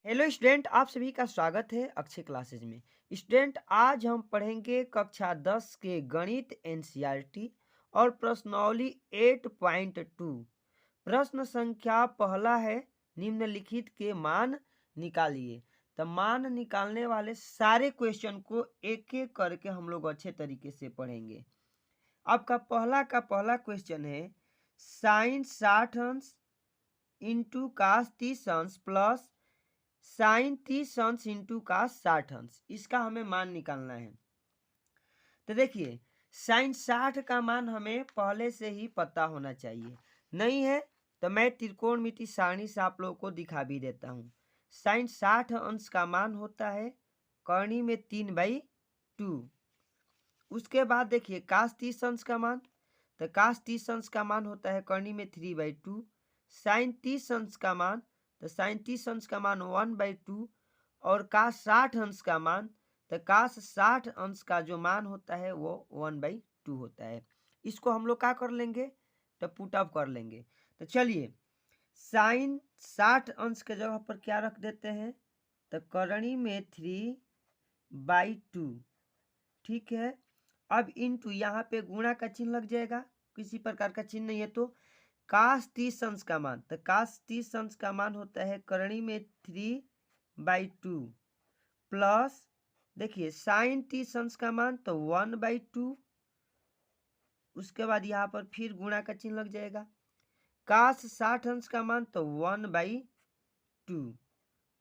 Hello student, आप सभी का स्वागत है अक्षय क्लासेज में। स्टूडेंट, आज हम पढ़ेंगे कक्षा 10 के गणित एनसीईआरटी और प्रश्नावली 8.2। प्रश्न संख्या पहला है, निम्नलिखित के मान निकालिए। तो मान निकालने वाले सारे क्वेश्चन को एक एक करके हम लोग अच्छे तरीके से पढ़ेंगे। आपका पहला क्वेश्चन है, साइन 60 अंश इंटू कास 30 अंश प्लस साइन 30 अंश इंटू का 60 अंश, इसका हमें मान निकालना है। तो देखिए, साइन 60 का मान हमें पहले से ही पता होना चाहिए। नहीं है तो मैं त्रिकोणमिति सारणी से आप लोगों को दिखा भी देता हूं। साइन 60 अंश का मान होता है कर्णी में 3/2। उसके बाद देखिए कास 30 अंश का मान, तो कास 30 अंश का मान होता है कर्णी में 3/2। साइन 30 अंश का मान, तो साइन 30 अंश का मान 1/2। और कास 60 अंश का मान, तो कास 60 अंश का जो मान होता है वो 1/2 होता है। इसको हम लोग क्या कर लेंगे, तो पुट अप कर लेंगे। तो चलिए, साइन 60 अंश के जगह पर क्या रख देते हैं, तो कर्णी में 3/2। ठीक है, अब इंटू यहाँ पे गुणा का चिन्ह लग जाएगा, किसी प्रकार का चिन्ह नहीं है तो कास 30 अंश का मान, तो कास 30 अंश का मान होता है कर्णी में 3/2 प्लस देखिए साइन 30 अंश का मान तो 1/2। उसके बाद यहाँ पर फिर गुणा का चिन्ह लग जाएगा। कास 60 अंश का मान तो 1/2।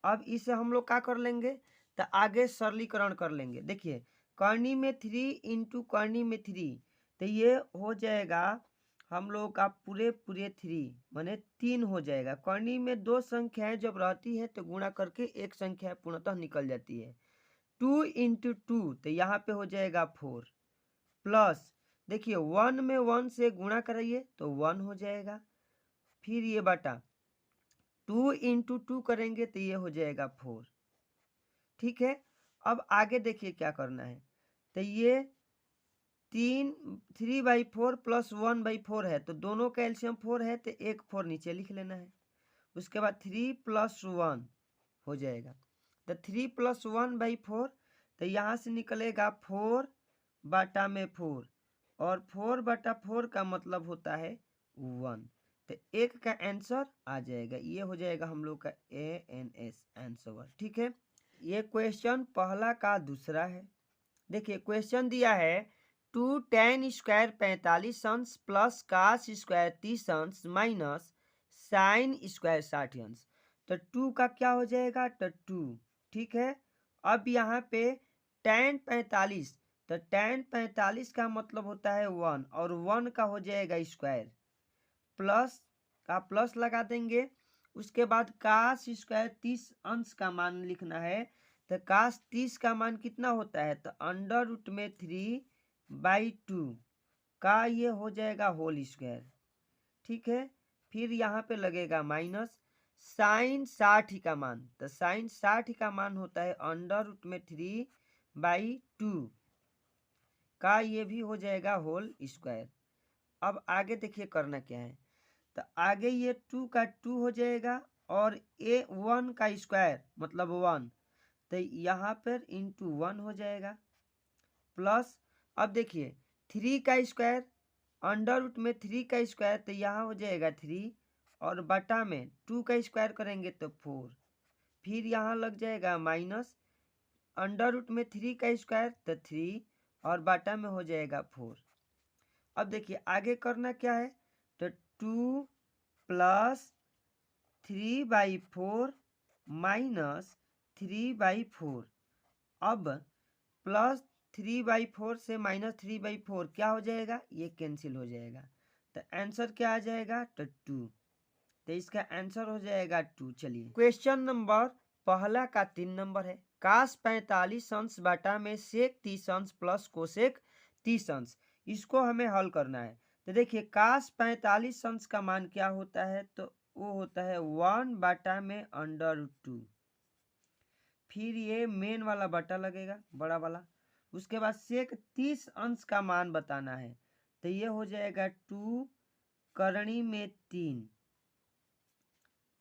अब इसे हम लोग क्या कर लेंगे, तो आगे सरलीकरण कर लेंगे। देखिए कर्णी में 3 इंटू कर्णी में 3, तो ये हो जाएगा हम लोग का पूरे 3 माने 3 हो जाएगा। कर्णी में दो संख्याएं जब रहती है तो गुणा करके एक संख्या पूर्णतः निकल जाती है। 2 इंटू 2, तो यहाँ पे हो जाएगा 4 प्लस देखिए 1 में 1 से गुणा कराइए तो 1 हो जाएगा। फिर ये बटा 2 इंटू 2 करेंगे तो ये हो जाएगा 4। ठीक है, अब आगे देखिए क्या करना है, तो ये 3/4 प्लस 1/4 है, तो दोनों का एलसीएम 4 है, तो एक 4 नीचे लिख लेना है। उसके बाद 3 + 1 हो जाएगा, तो 3 + 1/4, तो यहाँ से निकलेगा 4/4, और 4/4 का मतलब होता है 1, तो एक का आंसर आ जाएगा। ये हो जाएगा हम लोग का ANS आंसर। ठीक है, ये क्वेश्चन पहला का दूसरा है। देखिए क्वेश्चन दिया है 2 tan स्क्वायर 45 अंश प्लस कास स्क्वायर 30 अंश माइनस साइन स्क्वायर 60 अंश। तो 2 का क्या हो जाएगा, तो 2। ठीक है, अब यहाँ पे tan 45, तो tan 45 का मतलब होता है 1, और 1 का हो जाएगा स्क्वायर, प्लस का प्लस लगा देंगे। उसके बाद कास स्क्वायर 30 अंश का मान लिखना है, तो कास 30 का मान कितना होता है, तो √3/2 का ये हो जाएगा होल स्क्वायर। ठीक है, फिर यहाँ पे लगेगा माइनस साइन 60 का मान, तो साइन 60 का मान होता है √3/2 का ये भी हो जाएगा होल स्क्वायर। अब आगे देखिए करना क्या है, तो आगे ये 2 का 2 हो जाएगा, और ए 1 का स्क्वायर मतलब 1, तो यहाँ पर इंटू 1 हो जाएगा, प्लस अब देखिए 3 का स्क्वायर, √3 का स्क्वायर, तो यहाँ हो जाएगा 3, और बटा में 2 का स्क्वायर करेंगे तो 4, फिर यहाँ लग जाएगा माइनस √3 का स्क्वायर तो 3, और बटा में हो जाएगा 4। अब देखिए आगे करना क्या है, तो 2 + 3/4 माइनस 3/4। अब प्लस 3/4 से माइनस 3/4 क्या हो जाएगा, ये कैंसिल हो जाएगा, तो आंसर क्या आ जाएगा, तो 2। तो इसका आंसर हो जाएगा 2। चलिए क्वेश्चन नंबर पहला का 3 नंबर है, कास 45 अंश बटा में सेक 30 अंश प्लस कोसेक 30 अंश, इसको हमें हल करना है। तो देखिए कास 45 अंश का मान क्या होता है, तो वो होता है 1/√2। फिर ये मेन वाला बटा लगेगा बड़ा वाला। उसके बाद सेक 30 अंश का मान बताना है, तो ये हो जाएगा 2 कर्णी में 3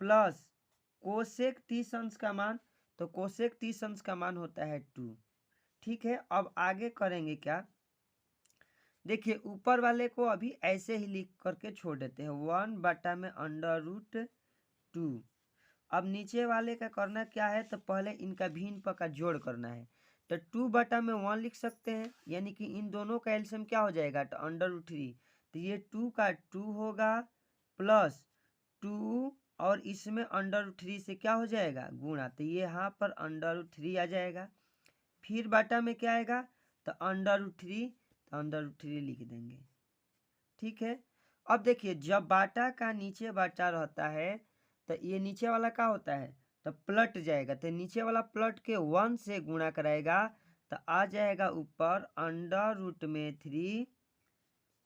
प्लस कोसेक 30 अंश का मान, तो कोसेक 30 अंश का मान होता है 2। ठीक है, अब आगे करेंगे क्या, देखिए ऊपर वाले को अभी ऐसे ही लिख करके छोड़ देते हैं, 1/√2। अब नीचे वाले का करना क्या है, तो पहले इनका भिन्न का जोड़ करना है। तो 2/1 लिख सकते हैं, यानी कि इन दोनों का एलसीएम क्या हो जाएगा, तो √3। तो ये 2 का 2 होगा प्लस 2, और इसमें √3 से क्या हो जाएगा, गुणा। तो ये यहाँ पर √3 आ जाएगा। फिर बाटा में क्या आएगा, तो √3, तो √3 लिख देंगे। ठीक है, अब देखिए जब बाटा का नीचे बाटा रहता है तो ये नीचे वाला क्या होता है, तो पलट जाएगा। तो नीचे वाला पलट के 1 से गुणा कराएगा, तो आ जाएगा ऊपर √3,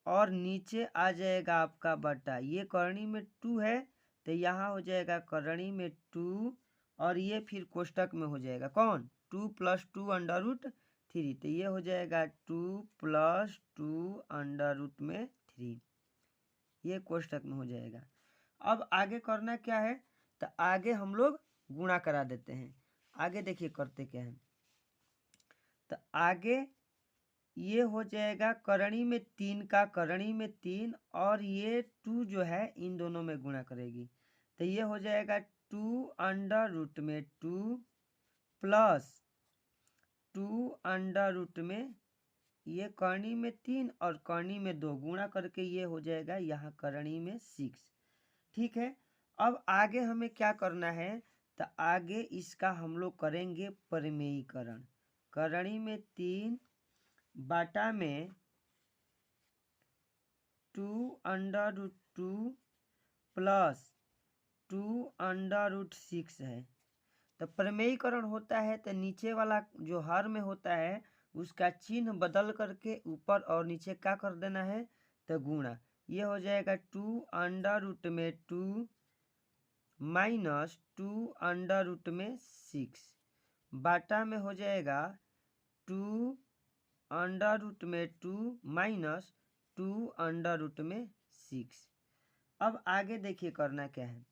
और नीचे आ जाएगा आपका बटा। ये करणी में 2 है, तो यहाँ हो जाएगा करणी में 2, और ये फिर कोष्टक में हो जाएगा कौन, 2 + 2 √3। तो ये हो जाएगा 2 + 2 √3, ये कोष्टक में हो जाएगा। अब आगे करना क्या है, तो आगे हम लोग गुणा करा देते हैं। आगे देखिए करते क्या है, तो आगे ये हो जाएगा करणी में 3 का करणी में 3, और ये 2 जो है इन दोनों में गुणा करेगी। तो ये हो जाएगा 2 प्लस 2 ये करणी में 3 और करणी में 2 गुणा करके ये हो जाएगा यहाँ करणी में 6। ठीक है, अब आगे हमें क्या करना है, तो आगे इसका हम लोग करेंगे परिमेयीकरण। करणी में 3 बाटा में 2 प्लस 2 है। तो प्रमेयीकरण होता है तो नीचे वाला जो हर में होता है उसका चिन्ह बदल करके ऊपर और नीचे क्या कर देना है, तो गुणा। ये हो जाएगा 2 माइनस 2 बाटा में हो जाएगा 2 माइनस 2 अब आगे देखिए करना क्या है,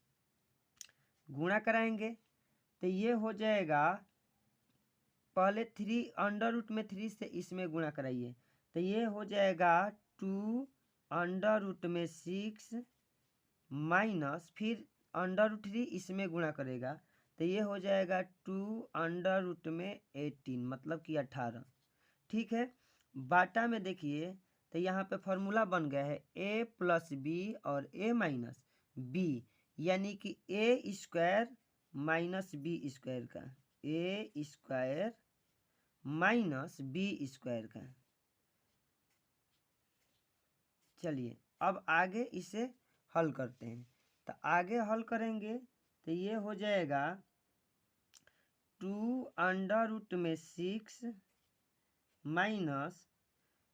गुणा कराएंगे। तो ये हो जाएगा, पहले 3 से इसमें गुणा कराइए। तो ये हो जाएगा 2 माइनस फिर √3 इसमें गुणा करेगा। तो ये हो जाएगा 2 मतलब कि 18। ठीक है, बाटा में देखिए तो यहाँ पे फॉर्मूला बन गया है a + b और a - b, यानी कि a² - b² का, a² - b² का। चलिए अब आगे इसे हल करते हैं। तो आगे हल करेंगे तो ये हो जाएगा 2 माइनस,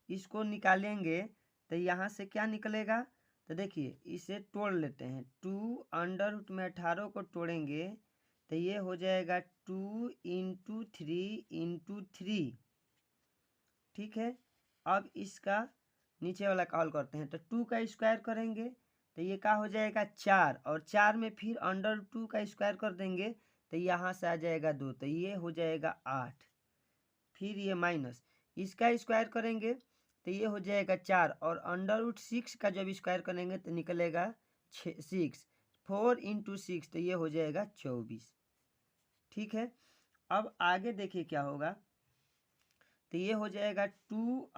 इसको निकालेंगे तो यहाँ से क्या निकलेगा, तो देखिए इसे तोड़ लेते हैं। 2 को तोड़ेंगे तो ये हो जाएगा 2 × 3 × 3। ठीक है, अब इसका नीचे वाला का हल करते हैं। तो 2 का स्क्वायर करेंगे तो ये क्या हो जाएगा 4, और 4 में फिर √2 का स्क्वायर कर देंगे तो यहाँ से आ जाएगा 2, तो ये हो जाएगा 8। फिर ये माइनस, इसका स्क्वायर करेंगे तो ये हो जाएगा 4, और √6 का जब स्क्वायर करेंगे तो निकलेगा 6। 4 × 6 तो ये हो जाएगा 24। ठीक है, अब आगे देखिए क्या होगा, तो ये हो जाएगा 2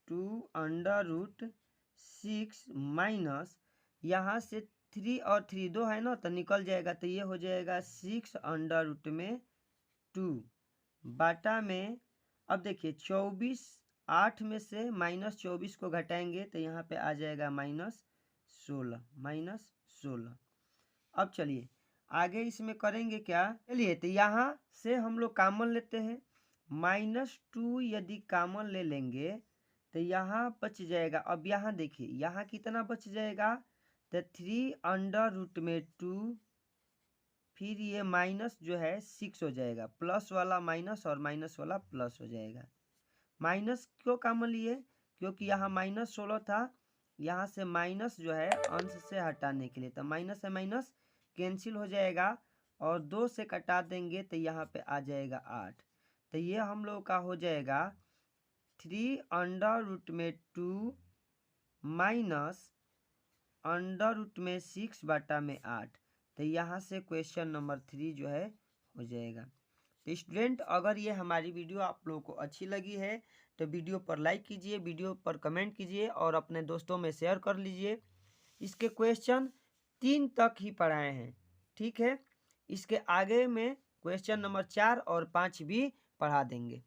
√6 माइनस, यहाँ से 3 और 3 2 है ना, तो निकल जाएगा। तो ये हो जाएगा 6√2 बाटा में। अब देखिए 24, 8 में से -24 को घटाएंगे तो यहाँ पे आ जाएगा -16। अब चलिए आगे इसमें करेंगे क्या, चलिए तो यहाँ से हम लोग कॉमन लेते हैं। -2 यदि कॉमन ले लेंगे तो यहाँ बच जाएगा। अब यहाँ देखिए यहाँ कितना बच जाएगा, तो 3 √2, फिर ये माइनस जो है 6 हो जाएगा, प्लस वाला माइनस और माइनस वाला प्लस हो जाएगा। माइनस क्यों कॉमन लिए, क्योंकि यहाँ -16 था यहाँ से माइनस जो है अंश से हटाने के लिए, तो माइनस है माइनस कैंसिल हो जाएगा और 2 से कटा देंगे तो यहाँ पे आ जाएगा 8। तो ये हम लोग का हो जाएगा 3√2 माइनस √6/8। तो यहाँ से क्वेश्चन नंबर 3 जो है हो जाएगा। तो स्टूडेंट, अगर ये हमारी वीडियो आप लोगों को अच्छी लगी है तो वीडियो पर लाइक कीजिए, वीडियो पर कमेंट कीजिए और अपने दोस्तों में शेयर कर लीजिए। इसके क्वेश्चन 3 तक ही पढ़ाए हैं, ठीक है। इसके आगे में क्वेश्चन नंबर 4 और 5 भी पढ़ा देंगे।